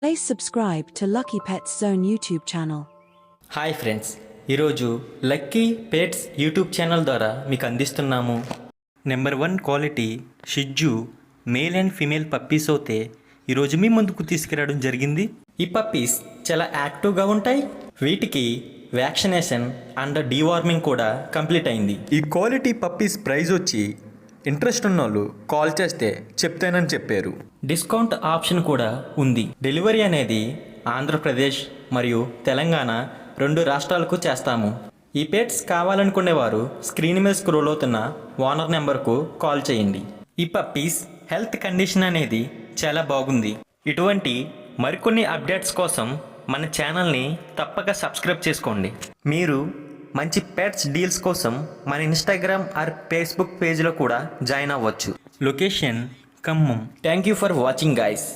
Please subscribe to Lucky Pets Zone YouTube channel. Hi friends, ఈరోజు lucky pets YouTube channel ద్వారా మీకు అందిస్తున్నాము number 1 quality షిజ్జు male and female puppies అయితే ఈరోజు మీ ముందుకు తీసుకురావడం జరిగింది. ఈ పప్పీస్ చాలా యాక్టివ్గా ఉంటాయి. వీటికి వ్యాక్సినేషన్ అండ్ డీవార్మింగ్ కూడా కంప్లీట్ అయింది. ఈ క్వాలిటీ పప్పీస్ ప్రైస్ వచ్చి ఇంట్రెస్ట్ ఉన్నోళ్ళు కాల్ చేస్తే చెప్తానని చెప్పారు. డిస్కౌంట్ ఆప్షన్ కూడా ఉంది. డెలివరీ అనేది ఆంధ్రప్రదేశ్ మరియు తెలంగాణ 2 రాష్ట్రాలకు చేస్తాము. ఈ పెట్స్ కావాలనుకునేవారు స్క్రీన్ మీద స్క్రోల్ అవుతున్న ఓనర్ నెంబర్కు కాల్ చేయండి. ఈ పప్పీస్ హెల్త్ కండిషన్ అనేది చాలా బాగుంది. ఇటువంటి మరికొన్ని అప్డేట్స్ కోసం మన ఛానల్ని తప్పక సబ్స్క్రైబ్ చేసుకోండి. మీరు మంచి పెట్స్ డీల్స్ కోసం మన ఇన్స్టాగ్రామ్ ఆర్ ఫేస్బుక్ పేజ్లో కూడా జాయిన్ అవ్వచ్చు. Location Khammam. Thank you for watching guys.